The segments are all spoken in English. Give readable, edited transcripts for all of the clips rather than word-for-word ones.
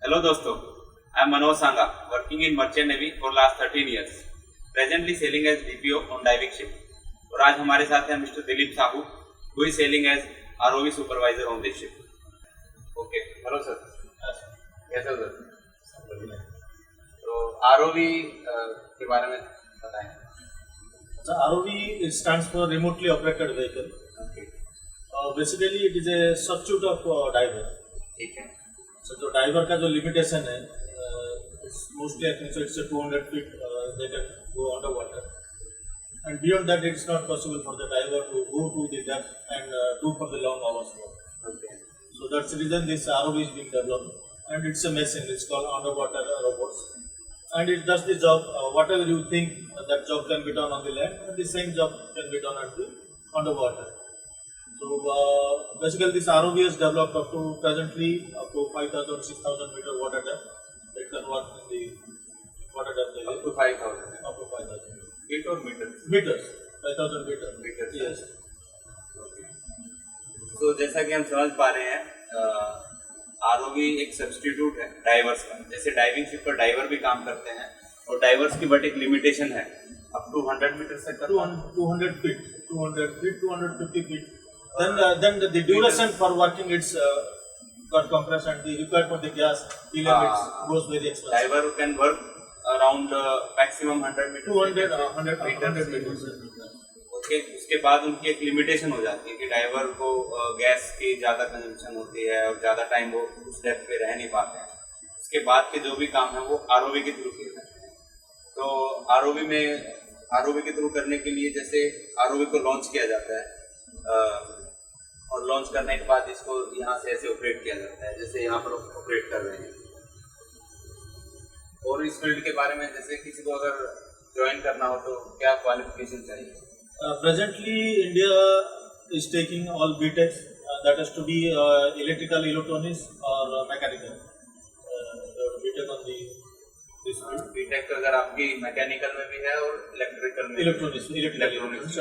Hello दोस्तों, I am Manoj Sangha, working in Merchant Navy for last 13 years, presently sailing as DPO on diving ship. और आज हमारे साथ है mister Dilip Sahu, who is sailing as ROV supervisor on this ship. Okay, hello sir. कैसे हो sir? तो ROV के बारे में बताएं. The ROV stands for remotely operated vehicle. Okay, Basically, it is a substitute of diver. ठीक है. So, जो diver का जो limitation है, it's mostly I think so it's a 200 feet they can go underwater, and beyond that it's not possible for the diver to go to the depth and do for the long hours work. Okay. So that's the reason this ROV is being developed, and it's a machine. It's called underwater robots, and it does the job. Whatever you think that job can be done on the land, and the same job can be done at the underwater. So basically, this ROV is developed up to presently up to 5,000, 6,000 meter water depth. It can work in the water depth Up to 5,000. up to 5,000 Feet or meters? meters. 5,000 meters. Meters. Yes. तो जैसा कि हम समझ पा रहे हैं, ROV एक substitute है डाइवर्स का. जैसे डाइविंग शिप पर डाइवर भी काम करते हैं और डाइवर्स की बट एक लिमिटेशन है अप टू 100 मीटर से 200 feet, 250 feet. Then the duration for working it's got compressed, and the required for the gas elements goes very expensive. Diver can work around maximum 100 metre 200 meters. Okay. उसके बाद उनकी एक limitation हो जाती है कि driver को गैस की ज़्यादा कंजम्पशन होती है और ज़्यादा टाइम वो उस डेप्थ पे रह नहीं पाते हैं. उसके बाद के जो भी काम है वो आरओवी के थ्रू किए जाते हैं. तो आरओवी के थ्रू करने के लिए जैसे आरओवी को लॉन्च किया जाता है और लॉन्च करने के बाद इसको यहाँ से ऐसे ऑपरेट किया जाता है जैसे यहाँ पर ऑपरेट कर रहे हैं. और इस फील्ड के बारे में जैसे किसी को अगर ज्वाइन करना हो तो क्या क्वालिफिकेशन चाहिए? Presently, India is taking all BTechs. That has to be electrical, electronics, or mechanical. BTech on this field. BTech तो अगर आपकी मैकेनिकल में भी है और इलेक्ट्रिकल में Electronics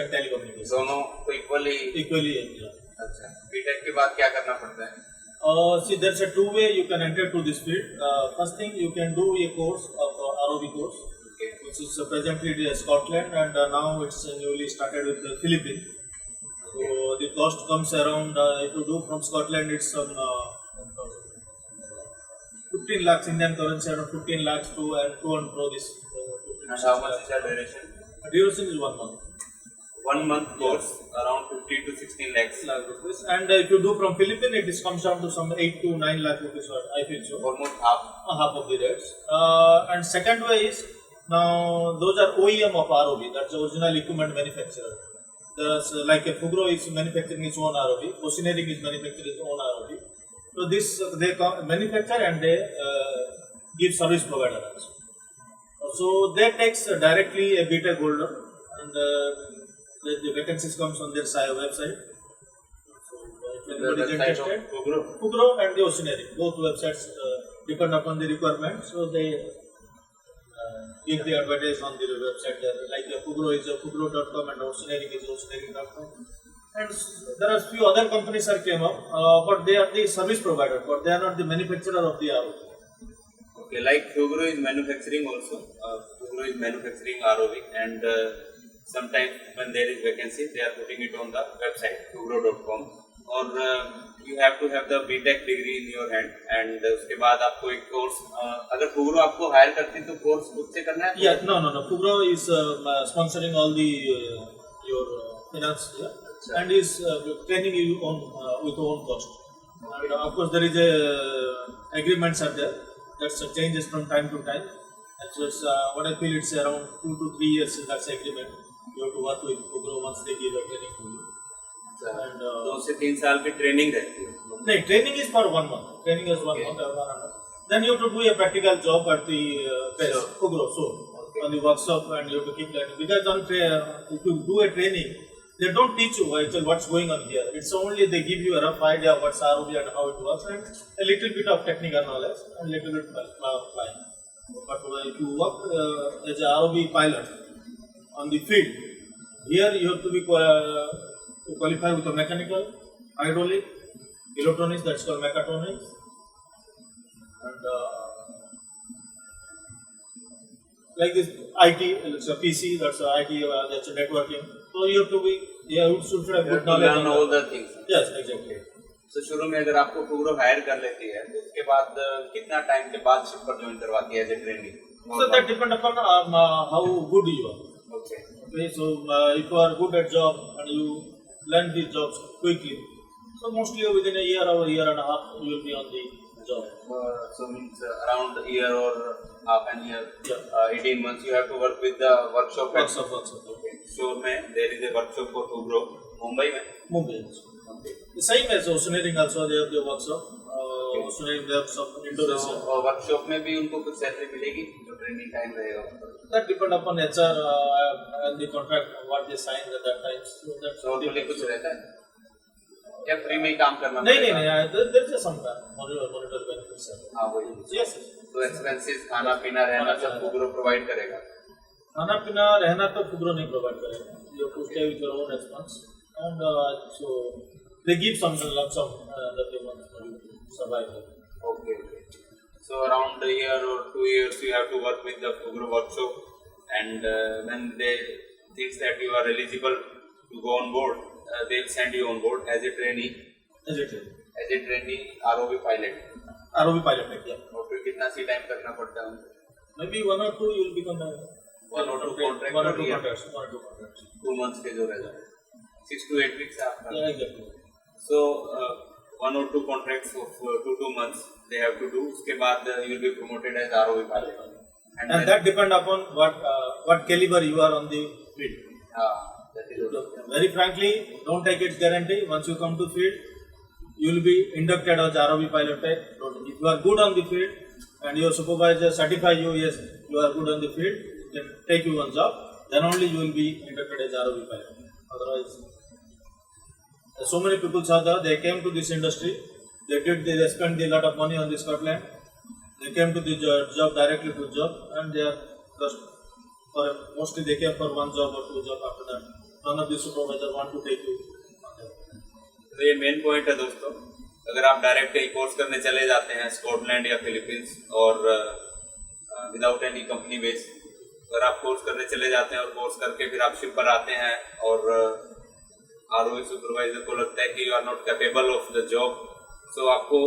and telecommunications. दोनों को इक्वली. Equally, yeah. अच्छा. बीटेक के बाद क्या करना पड़ता है? See, there's a two way you can enter to this field. First thing, you can do a course of ROV course, Okay. which is presently in Scotland, and now it's newly started with the Philippines. So the cost comes around, if you do from Scotland, it's some 15 lakhs Indian currency, around 15 lakhs to and pro this. And how much is the duration? Duration is 1 month. 1 month course around 15 to 16 lakhs. Rupees. And if you do from Philippines, it comes down to some 8 to 9 lakh rupees, I feel so. Almost half. Half of the rates. And second way is, now those are OEM of ROV, that's the original equipment manufacturer. There's like a Fugro is manufacturing its own ROV, Oceanering is manufacturing its own ROV. So this they manufacture and they give service provider also. So they takes directly a BTech holder, and the vacancies comes on their website. So if anybody is interested, Fugro and the Oceanering, both websites depend upon the requirement. So they give the advertise on the website there. Like Fugro is Fugro.com and Oceanering is Oceanering.com. And there are few other companies that came up, but they are the service provider, but they are not the manufacturer of the ROV. Okay, like Fugro is manufacturing also. Fugro is manufacturing ROV, and sometimes when there is vacancy, they are putting it on the website fugro.com. और you have to have the BTech degree in your hand, and उसके बाद आपको एक course, अगर Fugro आपको higher करती तो course खुद से करना है? Yeah, no. Fugro is sponsoring all the your finance, yeah, and is training you on with own cost. And of course, there is a agreements are there that changes from time to time. And so it's what I feel it's around 2 to 3 years. That's agreement. You have to work with Fugro once they give a training to you. And 2 से 3 साल की training रहती है. no, training is for 1 month. Training is 1 month. Then you have to do a practical job at the base, Fugro, on the workshop, and you have to keep learning. Because if you do a training, they don't teach you actually what's going on here. It's only they give you a rough idea of what's ROV and how it works, and a little bit of technical knowledge and little bit flying. But if you work as a ROV pilot on the field, here you have to be qualified with a mechanical, hydraulic, electronics, that's called mechatronics, and like this IT, it's a PC, that's a IT, that's a networking. So you have to be, yeah, you should have good knowledge. learn all the things. Yes, exactly. तो शुरू में अगर आपको फुग्रो higher कर लेती है तो उसके बाद कितना टाइम के बाद शिप पर ज्वाइन करवाती है as a training? So that depend upon how good you are. Okay. Okay, so if you are good at job and you learn these jobs quickly, so mostly within a year or a year and a half you will be on the job. So means around a year or half an year, Yeah. 18 months you have to work with the workshop. Workshop. Okay. Shore में there is a workshop for Fugro, Mumbai में. Mumbai. Okay. The same as Oceaneering also, they have the workshop. Oceaneering, they have some Indonesia. So workshop में भी उनको कुछ salary मिलेगी जो training time रहेगा? That depend upon HR and the contract, what they sign at that time. So that's So उनके लिए कुछ रहता है या फ्री में ही काम करना? नहीं, there is some monitor benefits. हाँ वही. Yes. तो एक्सपेंसेस खाना पीना रहना सब Fugro प्रोवाइड करेगा? खाना पीना रहना तो Fugro नहीं प्रोवाइड करेगा. You have to stay with your own expense, and so they give some lump sum that they want for you to survive. Okay. So around a year or 2 years you have to work with the Fugro workshop, and when they think that you are eligible to go on board, they will send you on board as a trainee. As a trainee ROV pilot. ROV pilot, yeah. और फिर कितना सी time करना पड़ता है उनको? Maybe 1 or 2 you will become a 1 or 2 contract. 1 or 2 contracts. 2 months के जो रहता है 6 to 8 weeks आपका. Yeah, exactly. So 1 or 2 contracts of 2 months they have to do. उसके बाद you will be promoted as ROV pilot. And that depend upon what caliber you are on the field. That is Very frankly, don't take its guarantee. Once you come to field, you will be inducted as ROV pilot type. If you are good on the field and your supervisor certify you, yes, you are good on the field, then take you on job, then only you will be inducted as ROV pilot. Otherwise, so many people saw that they came to this industry, they spent a lot of money on the Scotland, they came to the job directly to job, and they are just mostly they came for 1 job or 2 jobs. After that, none of the supervisor want to take you. तो ये main point है दोस्तों. अगर आप direct कहीं course करने चले जाते हैं स्कॉटलैंड या फिलीपींस और विदाउट एनी कंपनी बेस, अगर आप कोर्स करने चले जाते हैं और कोर्स करके फिर आप शिप पर आते हैं और ROV सुपरवाइजर को लगता है कि you are not capable of the job, so आपको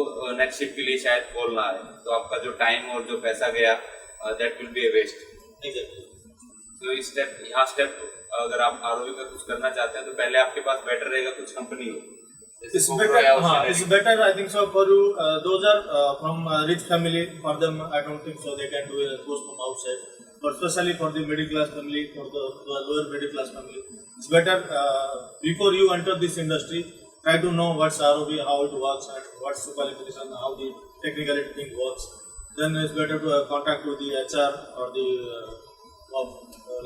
नेक्स्ट शिप के लिए शायद कॉल ना आए, तो आपका जो टाइम और जो पैसा गया that will be a waste. तो इस यहाँ स्टेप अगर आप ROV का कुछ करना चाहते हैं तो पहले आपके पास बेटर रहेगा कुछ कंपनी हो. It's better, I think so for you. Those are from rich family. For them, I don't think so. They can do a course from outside. But especially for the middle class family, for the lower middle class family, it's better before you enter this industry. Try to know what's ROV, how it works, and what's the qualification, how the technicality thing works. Then it's better to contact with the HR or the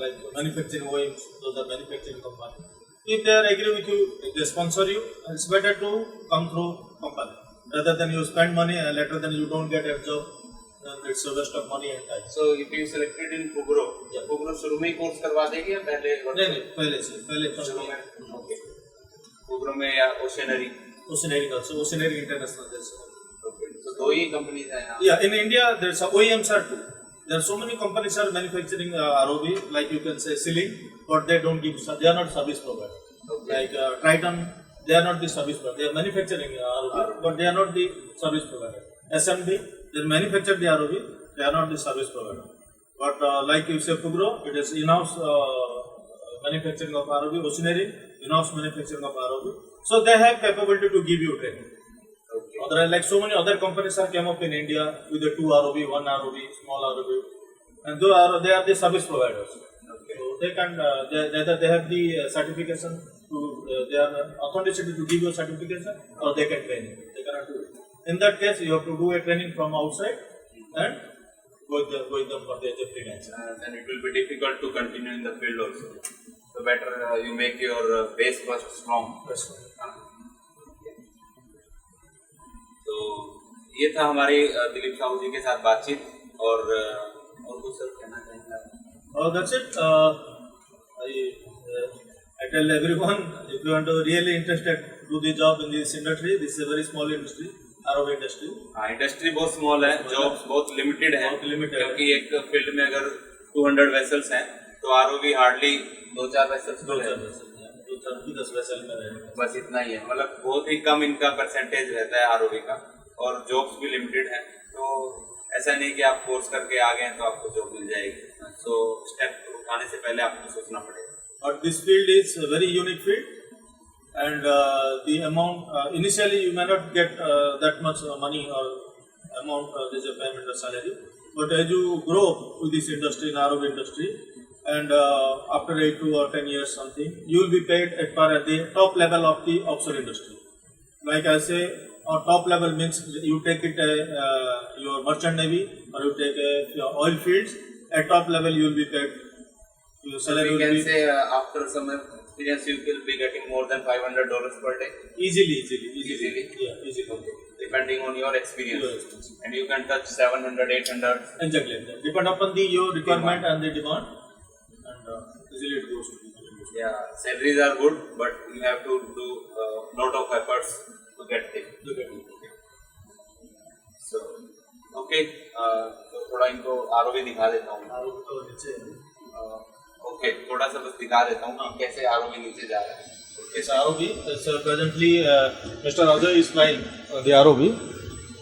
like manufacturing OEMs. Those are manufacturing companies. If they are agree with you, if they sponsor you, it's better to come through company rather than you spend money and later then you don't get a job, then it's a waste of money and time. So if you selected in Fugro, Fugro शुरू में ही course करवा देगी या पहले? नहीं, पहले शुरू में. Okay. Fugro में या Oceaneering also, Oceaneering International. Okay. So 2 ही companies हैं यहाँ. Yeah, in India there's OEMs are 2. There are so many companies are manufacturing ROV, like you can say Ceiling, but they don't give, they are not service provider. Okay. Like Triton, they are not the service provider. They are manufacturing ROV, but they are not the service provider. SMD, they manufacture the ROV, they are not the service provider. But like you say Fugro, it is in-house manufacturing of ROV. Oceaneering, in-house manufacturing of ROV. So they have capability to give you training. Okay. Other, like so many other companies are came up in India with the 2 ROV, 1 ROV, small ROV, and they are the service providers. Okay. So they can they have the certification to they are authorized to give you certification, or they can train you. They cannot do it. In that case, you have to do a training from outside and go with them for the freelance. Then it will be difficult to continue in the field also. So better you make your base first strong. तो ये था हमारे दिलीप साहू जी के साथ बातचीत और कुछ sir कहना चाहेंगे? That's it. I tell everyone, if you want to really interested to do the job in this industry, this is a very small industry, ROV industry. हाँ, इंडस्ट्री बहुत स्मॉल है, जॉब्स बहुत लिमिटेड है, क्योंकि एक field में अगर 200 vessels हैं, तो आरओवी हार्डली 2-4 वेसल्स दो चार वैसल भी 10 वैसल में रहेगा। बस इतना ही है, मतलब बहुत ही कम इनका परसेंटेज रहता है आरओवी का, और जॉब्स भी लिमिटेड हैं, तो ऐसा नहीं कि आप कोर्स करके आ गए हैं तो आपको जॉब मिल जाएगी। सो स्टेप उठाने से पहले आपको सोचना पड़ेगा। But this field is a very unique field, and the amount initially you may not get that much money or amount this is payment or salary. But as you grow with this industry, in ROV industry, and after 8 to or 10 years something, you will be paid at par at the top level of the offshore industry. Like I say, top level means you take it your merchant navy or you take your oil fields. At top level you will be paid. Your salary We will can be say after some experience you will be getting more than $500 per day. easily. Easily? Yeah, easily. Depending on your experience. Your experience. And you can touch 700, 800. Exactly. Depend upon your requirement and the demand, and easily it goes to the Yeah, salaries are good, but you have to do lot of efforts to get it. So, okay. तो थोड़ा इनको ROV दिखा देता हूँ। Okay, थोड़ा सा बस दिखा देता हूँ कि कैसे आरओवी नीचे जा रहा है। Yes, ROV. So presently, Mr. Ajay is flying the ROV,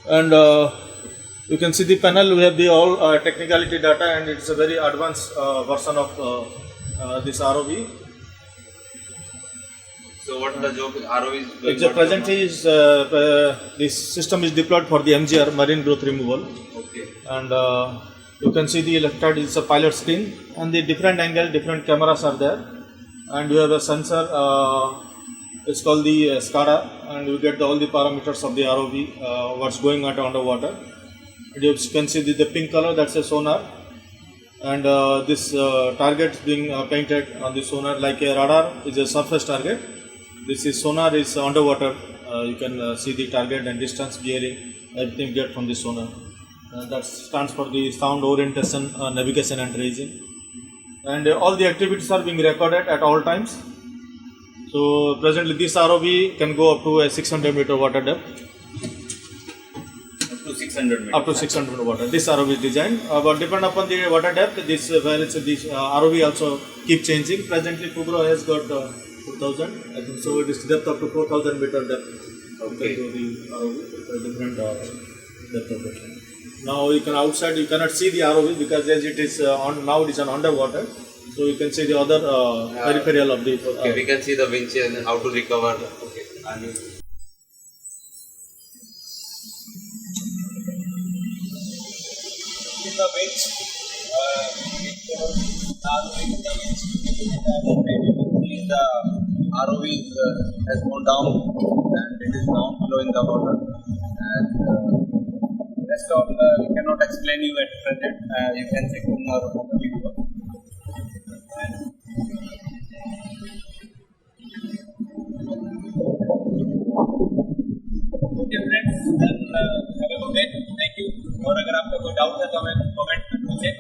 and you can see the panel. We have the all technicality data, and it's a very advanced version of this ROV. So what the job ROV is doing? It's presently is this system is deployed for the MGR marine growth removal, Okay. and you can see the left side is a pilot screen, and the different angle, different cameras are there, and you have a sensor. It's called the SCADA, and you get all the parameters of the ROV, what's going on underwater. And you can see the pink color, that's a sonar, and this target being painted on the sonar like a radar is a surface target. This is sonar is underwater. You can see the target and distance, bearing, everything you get from the sonar. That stands for the sound orientation, navigation and tracing. And all the activities are being recorded at all times. So presently this ROV can go up to a 600 meter water depth. Up to 600 meters. Up to 600 meter water. This ROV is designed, but depend upon the water depth, this this ROV also keep changing. Presently Fugro has got 2000. I think so. It is depth up to 4000 meter depth. Okay. So the ROV different depth of the. Now you can outside you cannot see the ROV because as it is on now it is on underwater. So you can see the other peripheral of the. Okay, we can see the winch and how to recover. Okay. And the winch, the ROV has gone down and it is down below in the water. And rest of we cannot explain you at present. You can check on our video. Okay friends, then have a good day. Thank you. और अगर आपका कोई doubt है तो हमें comment में पूछें।